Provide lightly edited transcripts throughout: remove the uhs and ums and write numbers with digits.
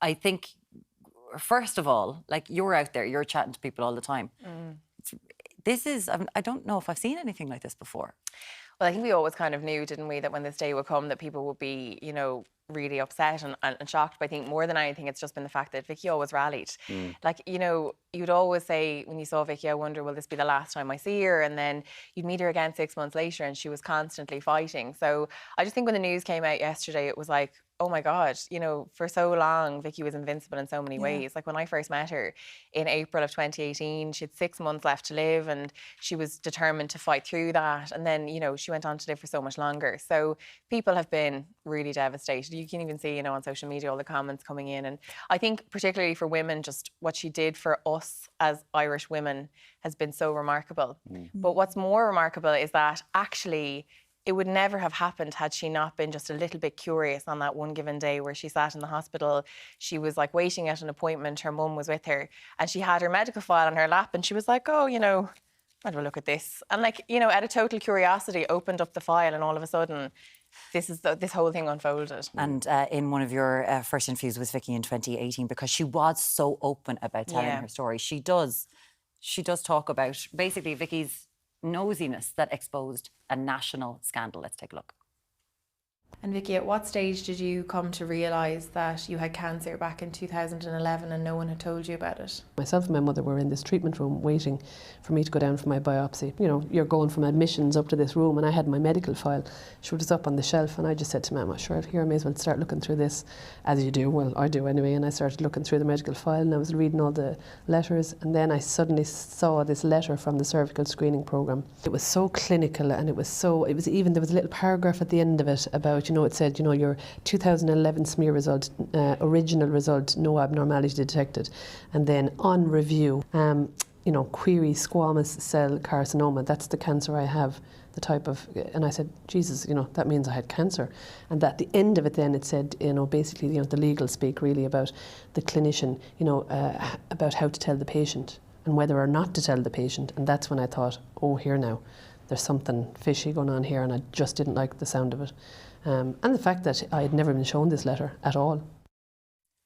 I think, first of all, like, you're out there, you're chatting to people all the time. I don't know if I've seen anything like this before. Well, I think we always kind of knew, didn't we, that when this day would come that people would be, really upset and shocked. But I think more than anything, it's just been the fact that Vicky always rallied. Like, you'd always say when you saw Vicky, I wonder, will this be the last time I see her? And then you'd meet her again 6 months later and she was constantly fighting. So I just think when the news came out yesterday, it was like, oh my God, for so long, Vicky was invincible in so many ways. Like when I first met her in April of 2018, she had 6 months left to live and she was determined to fight through that. And then, she went on to live for so much longer. So people have been really devastated. You can even see, on social media, all the comments coming in. And I think particularly for women, just what she did for us as Irish women has been so remarkable. But what's more remarkable is that actually it would never have happened had she not been just a little bit curious on that one given day where she sat in the hospital. She was like waiting at an appointment. Her mum was with her and she had her medical file on her lap and she was like, oh, I'd have a look at this. And out of total curiosity, opened up the file and all of a sudden, this whole thing unfolded. And in one of your first interviews with Vicky in 2018, because she was so open about telling her story, she does talk about basically Vicky's nosiness that exposed a national scandal. Let's take a look. And Vicky, at what stage did you come to realise that you had cancer back in 2011 and no one had told you about it? Myself and my mother were in this treatment room waiting for me to go down for my biopsy. You're going from admissions up to this room and I had my medical file. She was up on the shelf and I just said to Mama, sure, here I may as well start looking through this, as you do. Well, I do anyway. And I started looking through the medical file and I was reading all the letters and then I suddenly saw this letter from the cervical screening programme. It was so clinical and there was a little paragraph at the end of it about, it said, your 2011 smear result, original result, no abnormality detected. And then on review, query squamous cell carcinoma, that's the cancer I have, the type of, and I said, Jesus, that means I had cancer. And at the end of it then it said, basically, the legal speak really about the clinician, about how to tell the patient and whether or not to tell the patient. And that's when I thought, oh, here now, there's something fishy going on here and I just didn't like the sound of it. And the fact that I had never been shown this letter at all.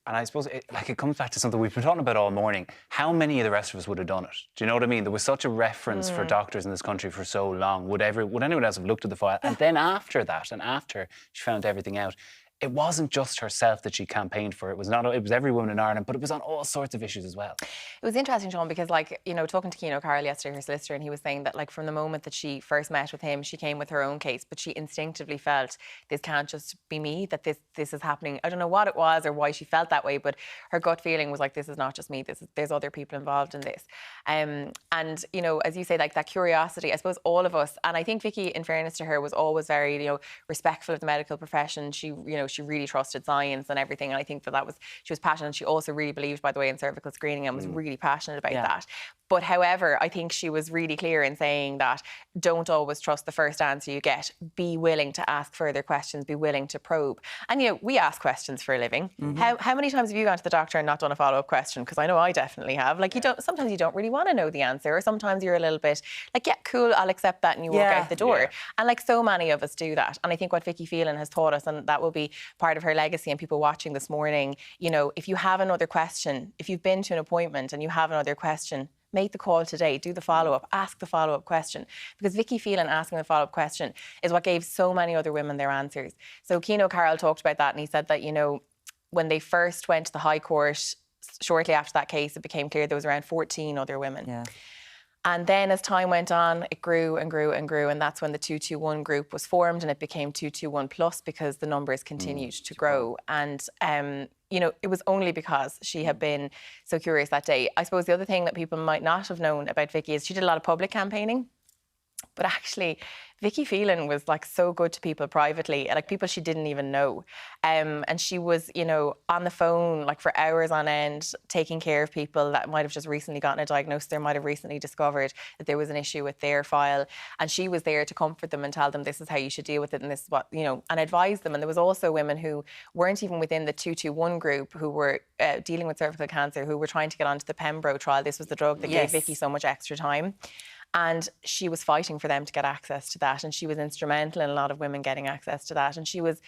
And I suppose it comes back to something we've been talking about all morning. How many of the rest of us would have done it? Do you know what I mean? There was such a reference for doctors in this country for so long. Would anyone else have looked at the file? And then after that, and after she found everything out, it wasn't just herself that she campaigned for. It was every woman in Ireland, but it was on all sorts of issues as well. It was interesting, Seán, because talking to Keane O'Carroll yesterday, her solicitor, and he was saying that from the moment that she first met with him, she came with her own case, but she instinctively felt this can't just be me, that this is happening. I don't know what it was or why she felt that way, but her gut feeling was like, this is not just me, there's other people involved in this. And as you say, that curiosity, I suppose all of us, and I think Vicky, in fairness to her, was always very, respectful of the medical profession. She really trusted science and everything. And I think she was passionate. She also really believed, by the way, in cervical screening and was really passionate about that. But however, I think she was really clear in saying that don't always trust the first answer you get. Be willing to ask further questions, be willing to probe. And we ask questions for a living. How many times have you gone to the doctor and not done a follow-up question? Because I know I definitely have. Sometimes you don't really want to know the answer, or sometimes you're a little bit like, yeah, cool, I'll accept that, and you walk out the door. And so many of us do that. And I think what Vicky Phelan has taught us, and that will be part of her legacy and people watching this morning, if you have another question, if you've been to an appointment and you have another question, make the call today, do the follow-up, ask the follow-up question. Because Vicky Phelan asking the follow-up question is what gave so many other women their answers. So Keane O'Carroll talked about that and he said that, when they first went to the High Court, shortly after that case, it became clear there was around 14 other women. Yeah. And then as time went on, it grew and grew and grew. And that's when the 221 group was formed and it became 221 plus because the numbers continued to grow. And, it was only because she had been so curious that day. I suppose the other thing that people might not have known about Vicky is she did a lot of public campaigning. But actually, Vicky Phelan was so good to people privately, people she didn't even know. And she was, on the phone for hours on end, taking care of people that might have just recently gotten a diagnosis, they might have recently discovered that there was an issue with their file. And she was there to comfort them and tell them this is how you should deal with it and this is what, and advise them. And there was also women who weren't even within the 221 group who were dealing with cervical cancer, who were trying to get onto the Pembro trial. This was the drug that gave Vicky so much extra time. And she was fighting for them to get access to that. And she was instrumental in a lot of women getting access to that. And she was,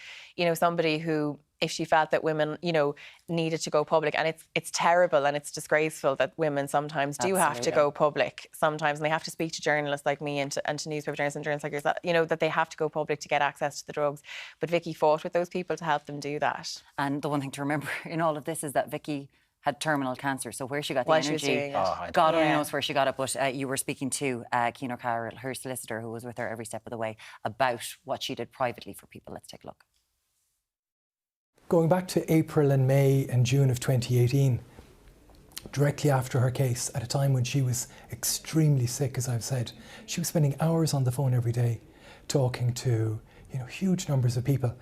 somebody who if she felt that women, you know, needed to go public. And it's terrible and it's disgraceful that women sometimes do have to go public sometimes, and they have to speak to journalists like me and to newspaper journalists and journalists like yourself, you know, that they have to go public to get access to the drugs. But Vicky fought with those people to help them do that. And the one thing to remember in all of this is that Vicky had terminal cancer, so where she got the While she was energy, doing it. God only knows where she got it. But you were speaking to Cian O'Carroll, her solicitor, who was with her every step of the way, about what she did privately for people. Let's take a look. Going back to April and May and June of 2018, directly after her case, at a time when she was extremely sick, as I've said, she was spending hours on the phone every day talking to huge numbers of people.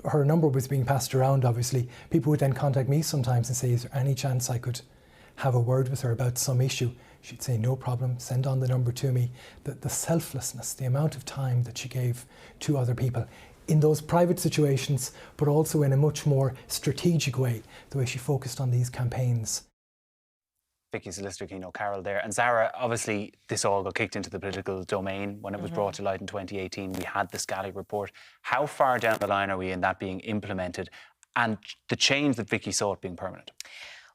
Her number was being passed around, obviously. People would then contact me sometimes and say, is there any chance I could have a word with her about some issue? She'd say, no problem, send on the number to me. The selflessness, the amount of time that she gave to other people in those private situations, but also in a much more strategic way, the way she focused on these campaigns. Vicky's solicitor, Cian O'Carroll there. And Zara, obviously, this all got kicked into the political domain when it was brought to light in 2018. We had the Scally report. How far down the line are we in that being implemented and the change that Vicky sought being permanent?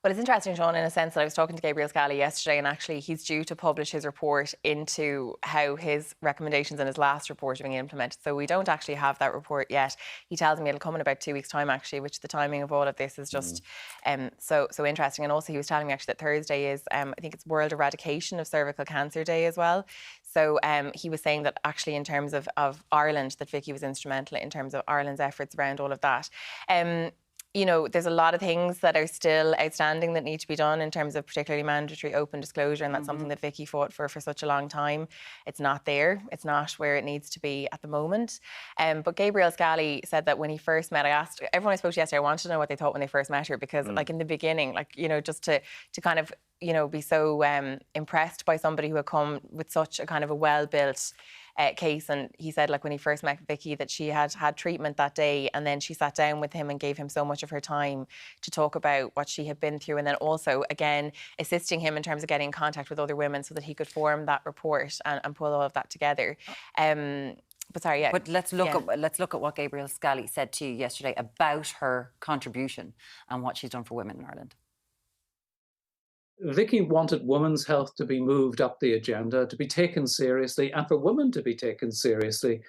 Well, it's interesting, Seán, in a sense that I was talking to Gabriel Scally yesterday, and actually he's due to publish his report into how his recommendations in his last report are being implemented. So we don't actually have that report yet. He tells me it'll come in about 2 weeks' time, actually, which the timing of all of this is just so interesting. And also he was telling me actually that Thursday is, I think it's World Eradication of Cervical Cancer Day as well. So he was saying that actually in terms of Ireland, that Vicky was instrumental in terms of Ireland's efforts around all of that. You know, there's a lot of things that are still outstanding that need to be done in terms of particularly mandatory open disclosure, and that's something that Vicky fought for such a long time. It's not there. It's not where it needs to be at the moment. But Gabriel Scally said that when he first met, I asked everyone I spoke to yesterday, I wanted to know what they thought when they first met her, because like in the beginning, like, you know, just to kind of, you know, be so impressed by somebody who had come with such a kind of a well-built case. And he said, like, when he first met Vicky, that she had had treatment that day, and then she sat down with him and gave him so much of her time to talk about what she had been through, and then also again assisting him in terms of getting in contact with other women so that he could form that report and pull all of that together. But sorry, yeah. But let's look at what Gabriel Scally said to you yesterday about her contribution and what she's done for women in Ireland. Vicky wanted women's health to be moved up the agenda, to be taken seriously, and for women to be taken seriously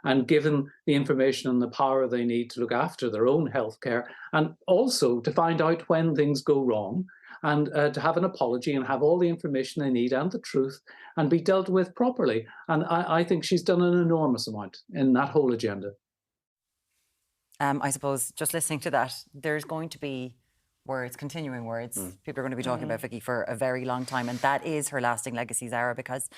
and given the information and the power they need to look after their own healthcare, and also to find out when things go wrong, and to have an apology and have all the information they need and the truth and be dealt with properly. And I think she's done an enormous amount in that whole agenda. I suppose just listening to that, there's going to be words, continuing words. People are going to be talking about Vicky for a very long time, and that is her lasting legacy, Zara, because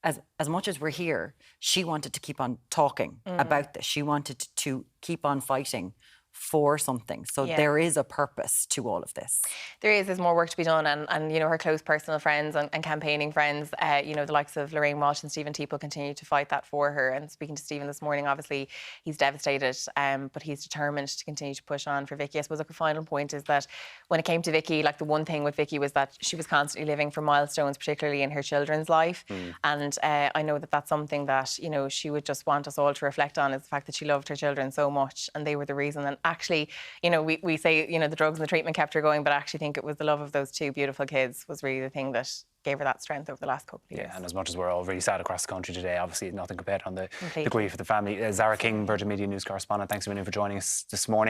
as much as we're here, she wanted to keep on talking about this. She wanted to keep on fighting for something. So there is a purpose to all of this. There's more work to be done, and you know, her close personal friends and campaigning friends, you know, the likes of Lorraine Walsh and Stephen Teeple continue to fight that for her. And speaking to Stephen this morning, obviously he's devastated, but he's determined to continue to push on for Vicky. I suppose like a final point is that when it came to Vicky, like the one thing with Vicky was that she was constantly living for milestones, particularly in her children's life. And I know that that's something that, you know, she would just want us all to reflect on, is the fact that she loved her children so much, and they were the reason. And actually, you know, we say, you know, the drugs and the treatment kept her going, but I actually think it was the love of those two beautiful kids was really the thing that gave her that strength over the last couple of years. Yeah, and as much as we're all really sad across the country today, obviously nothing compared on the grief of the family. Zara King, Virgin Media News correspondent, thanks a million for joining us this morning.